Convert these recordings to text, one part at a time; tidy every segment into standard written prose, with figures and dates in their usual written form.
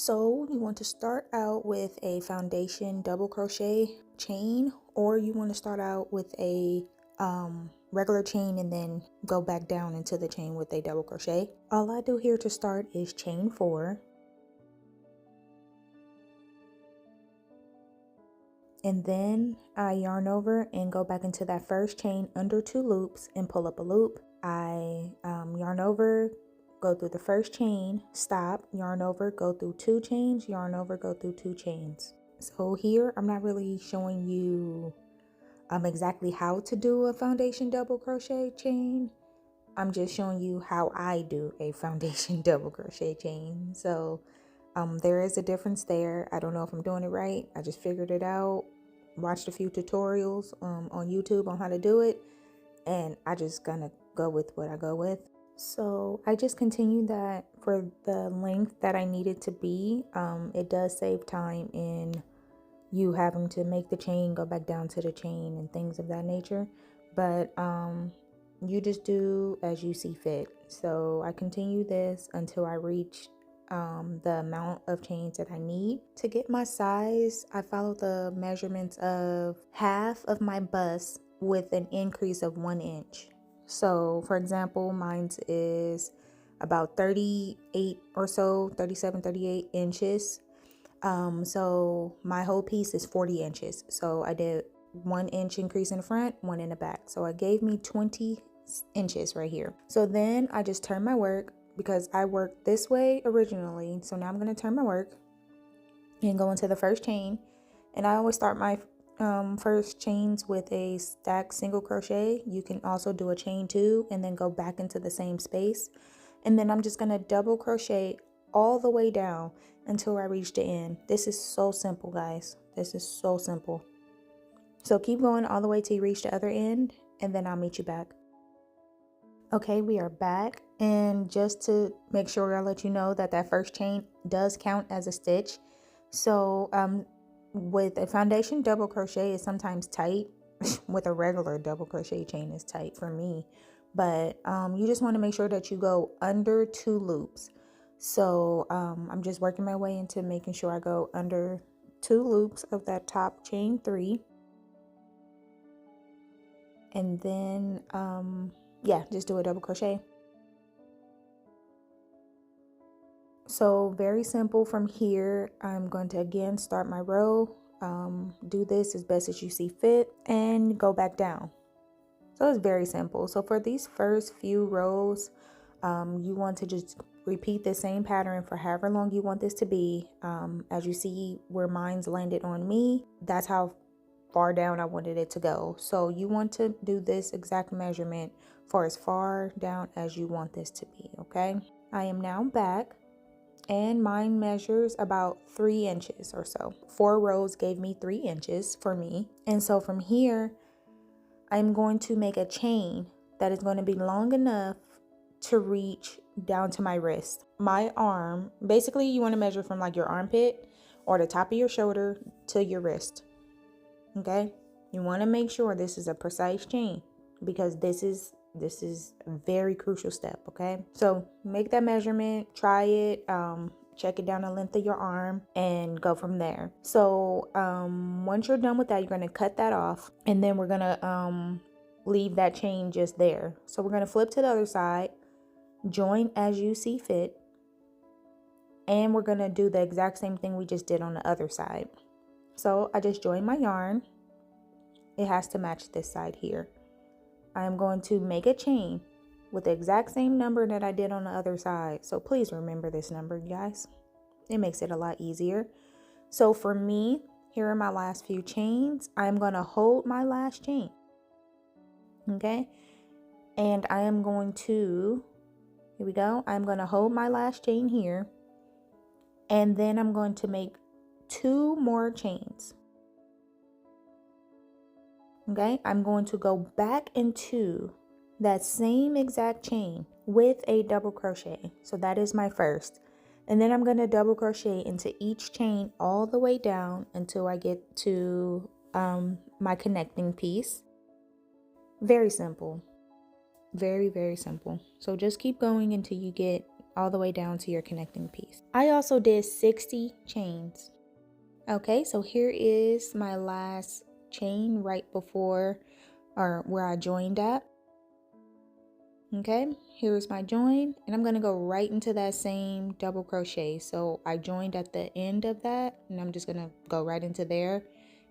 So you want to start out with a foundation double crochet chain, or you want to start out with a regular chain and then go back down into the chain with a double crochet. All I do here to start is chain 4, and then I yarn over and go back into that first chain under 2 loops and pull up a loop. I yarn over, go through the first chain, stop, yarn over, go through 2 chains, yarn over, go through 2 chains. So here I'm not really showing you exactly how to do a foundation double crochet chain. I'm just showing you how I do a foundation double crochet chain. So there is a difference there. I don't know if I'm doing it right. I just figured it out, watched a few tutorials on YouTube on how to do it, and I just gonna go with what I go with. So I just continued that for the length that I needed to be. It does save time in you having to make the chain, go back down to the chain and things of that nature, but you just do as you see fit. So I continue this until I reach the amount of chains that I need. To get my size, I follow the measurements of half of my bust with an increase of 1 inch. So for example, mine's is about 38 or so, 37, 38 inches. So my whole piece is 40 inches. So I did 1 inch increase in the front, 1 in the back. So it gave me 20 inches right here. So then I just turn my work, because I worked this way originally. So now I'm going to turn my work and go into the first chain. And I always start my first chains with a stacked single crochet. You can also do a chain 2 and then go back into the same space. And then I'm just going to double crochet all the way down until I reach the end. This is so simple, guys. This is so simple. So keep going all the way till you reach the other end, and then I'll meet you back. Okay, we are back, and just to make sure, I'll let you know that that first chain does count as a stitch. So with a foundation double crochet is sometimes tight. With a regular double crochet chain is tight for me, but you just want to make sure that you go under 2 loops. So I'm just working my way into making sure I go under 2 loops of that top chain 3, and then yeah, just do a double crochet. So very simple. From here, I'm going to again start my row, do this as best as you see fit, and go back down. So it's very simple. So for these first few rows, you want to just repeat the same pattern for however long you want this to be. As you see where mine's landed on me, that's how far down I wanted it to go. So you want to do this exact measurement for as far down as you want this to be. Okay, I am now back, and mine measures about 3 inches or so. 4 rows gave me 3 inches for me. And so from here, I'm going to make a chain that is going to be long enough to reach down to my wrist. My arm, basically you want to measure from like your armpit or the top of your shoulder to your wrist. Okay, you want to make sure this is a precise chain, because this is a very crucial step. Okay, so make that measurement, try it, check it down the length of your arm, and go from there. So once you're done with that, you're going to cut that off, and then we're going to leave that chain just there. So we're going to flip to the other side, join as you see fit, and we're going to do the exact same thing we just did on the other side. So I just joined my yarn. It has to match this side here. I'm going to make a chain with the exact same number that I did on the other side. So please remember this number, guys. It makes it a lot easier. So for me, here are my last few chains. I'm going to hold my last chain. Okay. And I am going to, here we go. I'm going to hold my last chain here. And then I'm going to make 2 more chains. Okay, I'm going to go back into that same exact chain with a double crochet. So that is my first. And then I'm going to double crochet into each chain all the way down until I get to my connecting piece. Very simple. Very, very simple. So just keep going until you get all the way down to your connecting piece. I also did 60 chains. Okay, so here is my last chain right before or where I joined at. Okay, here's my join, and I'm gonna go right into that same double crochet. So I joined at the end of that, and I'm just gonna go right into there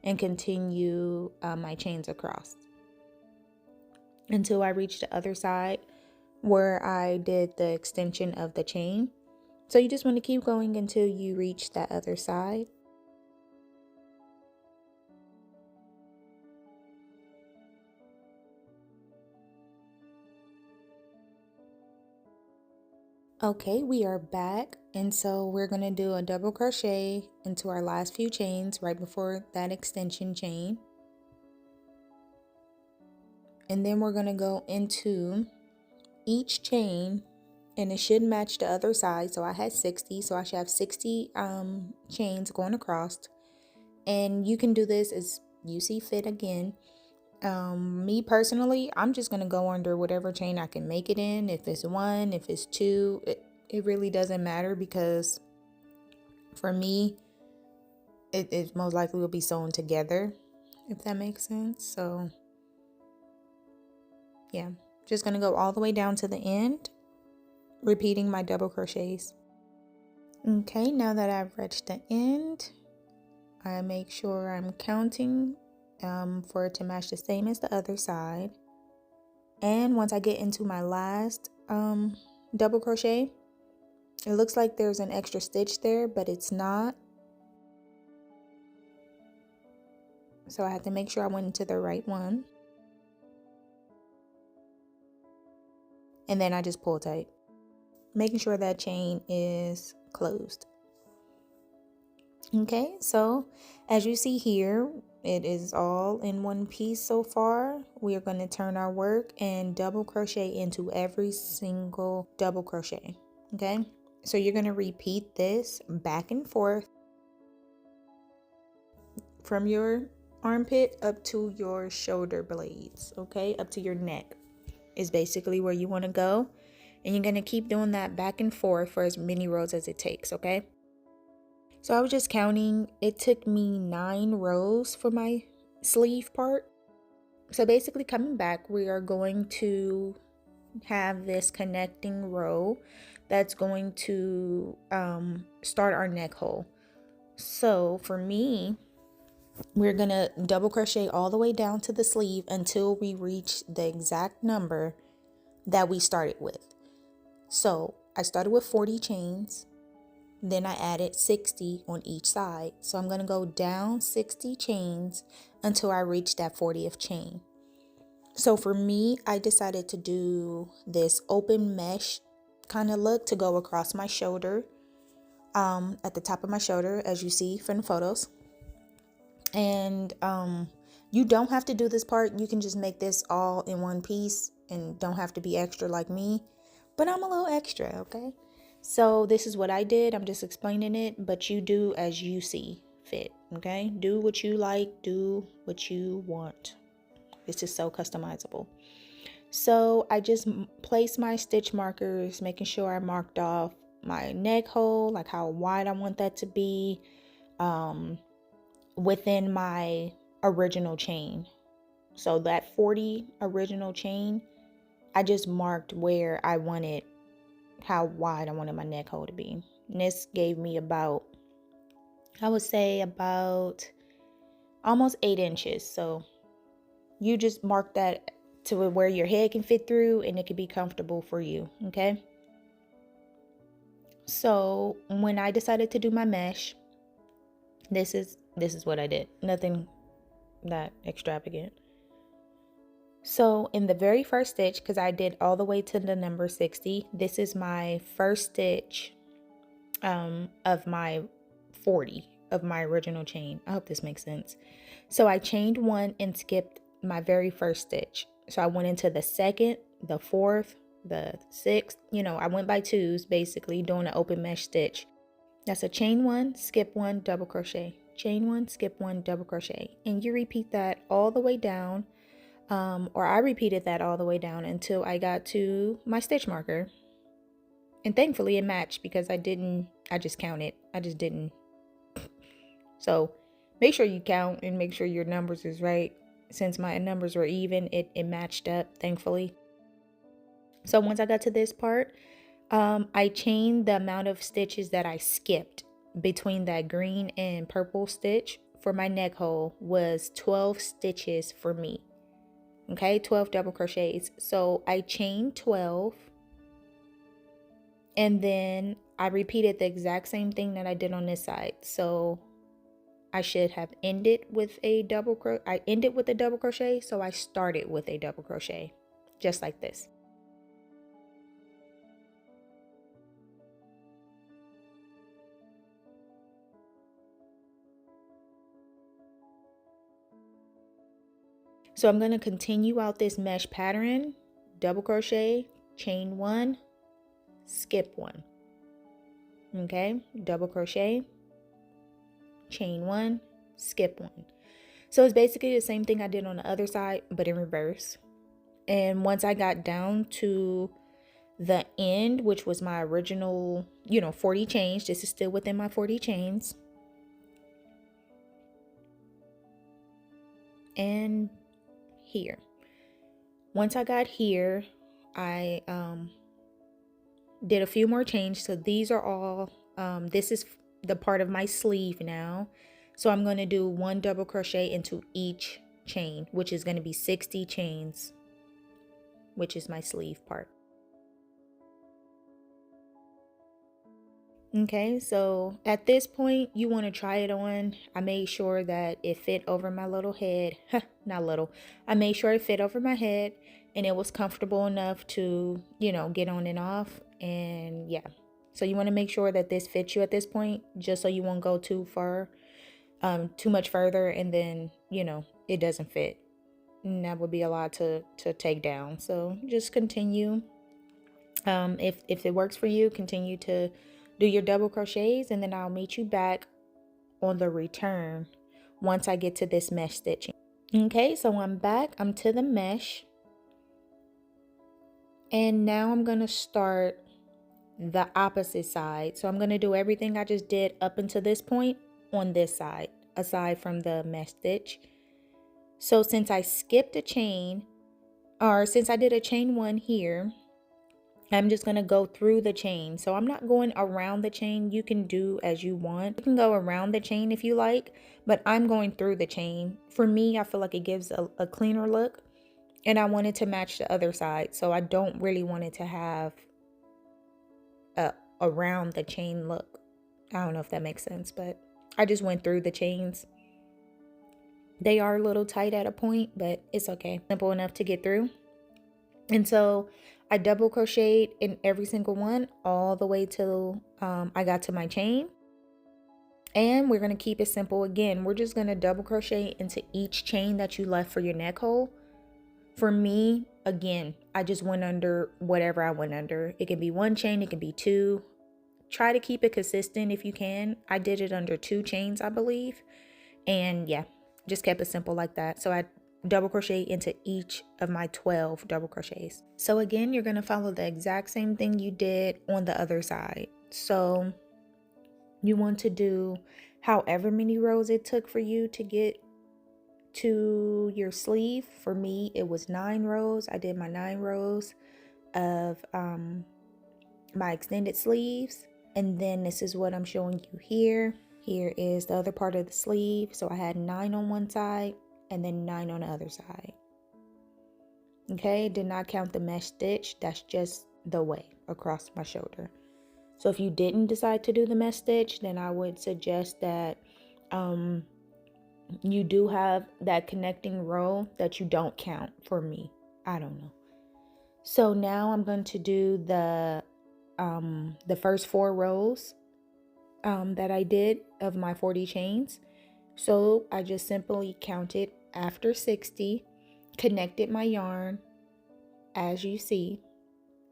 and continue my chains across until I reach the other side where I did the extension of the chain. So you just want to keep going until you reach that other side. Okay, we are back, and so we're going to do a double crochet into our last few chains right before that extension chain. And then we're going to go into each chain, and it should match the other side. So I had 60, so I should have 60 chains going across. And you can do this as you see fit again. Me personally, I'm just gonna go under whatever chain I can make it in. If it's one, if it's two, it really doesn't matter, because for me it most likely will be sewn together, if that makes sense. So yeah, just gonna go all the way down to the end, repeating my double crochets. Okay, now that I've reached the end, I make sure I'm counting for it to match the same as the other side. And once I get into my last double crochet, it looks like there's an extra stitch there, but it's not. So I have to make sure I went into the right one. And then I just pull tight, making sure that chain is closed. Okay, so as you see here, it is all in one piece so far. We are going to turn our work and double crochet into every single double crochet. Okay, so you're going to repeat this back and forth from your armpit up to your shoulder blades. Okay, up to your neck is basically where you want to go, and you're going to keep doing that back and forth for as many rows as it takes. Okay, so I was just counting, it took me 9 rows for my sleeve part. So basically coming back, we are going to have this connecting row that's going to start our neck hole. So for me, we're gonna double crochet all the way down to the sleeve until we reach the exact number that we started with. So I started with 40 chains. Then I added 60 on each side. So I'm going to go down 60 chains until I reach that 40th chain. So for me, I decided to do this open mesh kind of look to go across my shoulder, at the top of my shoulder, as you see from the photos. And you don't have to do this part. You can just make this all in one piece and don't have to be extra like me. But I'm a little extra, okay? So this is what I did. I'm just explaining it, but you do as you see fit, okay? Do what you like, do what you want. This is so customizable. So I just placed my stitch markers, making sure I marked off my neck hole, like how wide I want that to be, within my original chain. So that 40 original chain, I just marked where I wanted, how wide I wanted my neck hole to be. And this gave me about, I would say about almost 8 inches. So you just mark that to where your head can fit through and it can be comfortable for you. Okay. So when I decided to do my mesh, this is what I did. Nothing that extravagant. So in the very first stitch, because I did all the way to the number 60, this is my first stitch of my 40 of my original chain. I hope this makes sense. So I chained 1 and skipped my very first stitch. So I went into the second, the fourth, the sixth, I went by twos, basically doing an open mesh stitch. That's a chain 1, skip 1, double crochet, chain 1, skip 1, double crochet, and you repeat that all the way down. Or I repeated that all the way down until I got to my stitch marker. And thankfully it matched because I just counted. I just didn't. So make sure you count and make sure your numbers is right. Since my numbers were even, it matched up, thankfully. So once I got to this part, I chained the amount of stitches that I skipped between that green and purple stitch for my neck hole was 12 stitches for me. Okay, 12 double crochets. So I chained 12, and then I repeated the exact same thing that I did on this side. So I should have ended with a double crochet. I ended with a double crochet, so I started with a double crochet, just like this. So I'm going to continue out this mesh pattern, double crochet, chain 1, skip 1. Okay, double crochet, chain 1, skip 1. So it's basically the same thing I did on the other side, but in reverse. And once I got down to the end, which was my original, 40 chains, this is still within my 40 chains. And here. Once I got here, I did a few more chains. So these are all, this is the part of my sleeve now. So I'm going to do 1 double crochet into each chain, which is going to be 60 chains, which is my sleeve part. Okay, so at this point you want to try it on. I made sure that it fit over my little head. Not little. I made sure it fit over my head and it was comfortable enough to, get on and off. And yeah, so you want to make sure that this fits you at this point, just so you won't go too far, too much further, and then it doesn't fit, and that would be a lot to take down. So just continue. If it works for you, continue to do your double crochets, and then I'll meet you back on the return once I get to this mesh stitching. Okay, so I'm back. I'm to the mesh, and now I'm gonna start the opposite side. So I'm gonna do everything I just did up until this point on this side, aside from the mesh stitch. So since I skipped a chain, or since I did a chain 1 here, I'm just going to go through the chain. So I'm not going around the chain. You can do as you want. You can go around the chain if you like, but I'm going through the chain. For me, I feel like it gives a cleaner look, and I want it to match the other side. So I don't really want it to have a around the chain look. I don't know if that makes sense, but I just went through the chains. They are a little tight at a point, but it's okay. Simple enough to get through. And so I double crocheted in every single one all the way till I got to my chain. And we're going to keep it simple again. We're just going to double crochet into each chain that you left for your neck hole. For me, again, I just went under whatever I went under. It can be 1 chain, it can be 2. Try to keep it consistent if you can. I did it under 2 chains, I believe. And yeah, just kept it simple like that. So I double crochet into each of my 12 double crochets. So again, you're going to follow the exact same thing you did on the other side. So you want to do however many rows it took for you to get to your sleeve. For me, it was 9 rows. I did my 9 rows of my extended sleeves, and then this is what I'm showing you here. Here is the other part of the sleeve. So I had 9 on one side and then 9 on the other side. Okay, did not count the mesh stitch. That's just the way across my shoulder. So if you didn't decide to do the mesh stitch, then I would suggest that you do have that connecting row that you don't count. For me, I don't know. So now I'm going to do the first 4 rows that I did of my 40 chains. So I just simply counted after 60, connected my yarn as you see,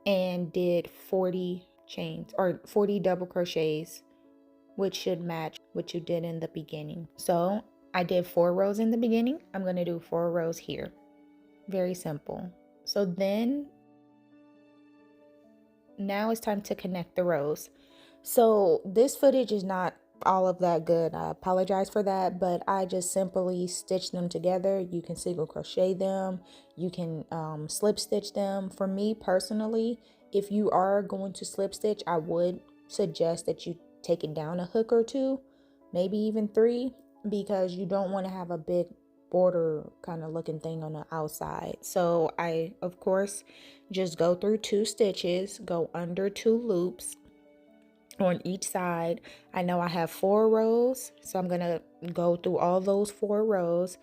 and did 40 chains or 40 double crochets, which should match what you did in the beginning. So I did 4 rows in the beginning. I'm going to do 4 rows here. Very simple. So then now it's time to connect the rows. So this footage is not all of that good. I apologize for that, but I just simply stitch them together. You can single crochet them, you can slip stitch them. For me personally, if you are going to slip stitch, I would suggest that you take it down a hook or two, maybe even three, because you don't want to have a big border kind of looking thing on the outside. So I of course just go through 2 stitches, go under 2 loops on each side. I know I have 4 rows, so I'm gonna go through all those 4 rows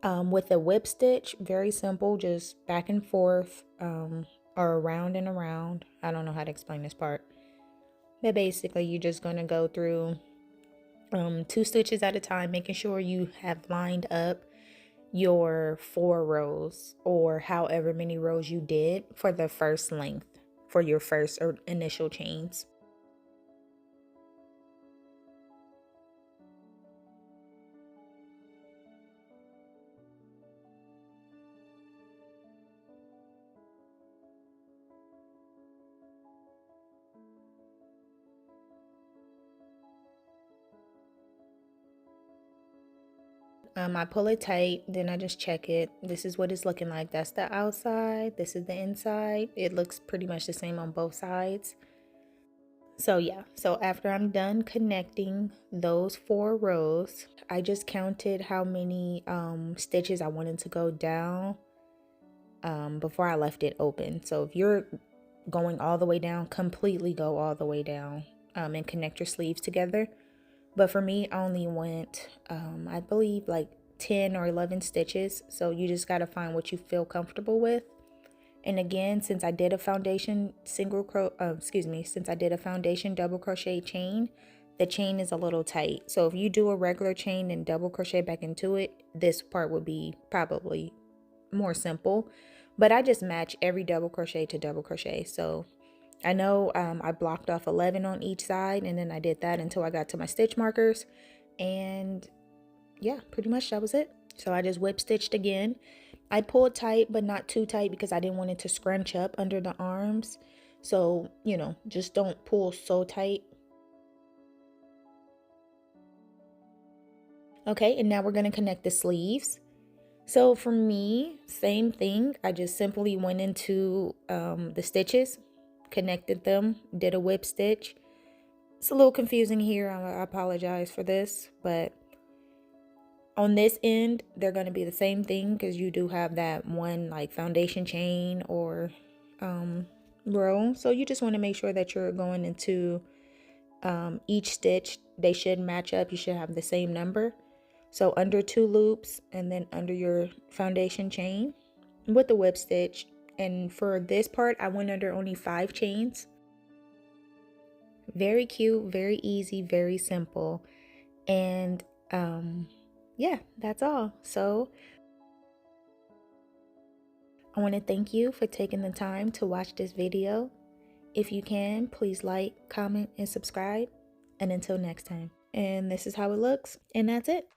with a whip stitch. Very simple, just back and forth, or around and around. I don't know how to explain this part, but basically you're just gonna go through 2 stitches at a time, making sure you have lined up your 4 rows, or however many rows you did for the first length for your first or initial chains. I pull it tight, then I just check it. This is what it's looking like. That's the outside, this is the inside. It looks pretty much the same on both sides. So yeah, so after I'm done connecting those 4 rows, I just counted how many stitches I wanted to go down before I left it open. So if you're going all the way down, completely go all the way down and connect your sleeves together. But for me, I only went, I believe, like 10 or 11 stitches. So you just got to find what you feel comfortable with. And again, since I did a foundation since I did a foundation double crochet chain, the chain is a little tight. So if you do a regular chain and double crochet back into it, this part would be probably more simple. But I just match every double crochet to double crochet. So I know I blocked off 11 on each side, and then I did that until I got to my stitch markers. And yeah, pretty much that was it. So I just whip stitched again. I pulled tight, but not too tight, because I didn't want it to scrunch up under the arms. So, you know, just don't pull so tight. Okay, and now we're going to connect the sleeves. So for me, same thing. I just simply went into the stitches, connected them, did a whip stitch. It's a little confusing here. I apologize for this, but on this end, they're going to be the same thing, because you do have that one like foundation chain or row. So you just want to make sure that you're going into each stitch. They should match up. You should have the same number. So under 2 loops, and then under your foundation chain with the whip stitch. And for this part, I went under only 5 chains. Very cute, very easy, very simple. And yeah, that's all. So I want to thank you for taking the time to watch this video. If you can, please like, comment, and subscribe. And until next time. And this is how it looks. And that's it.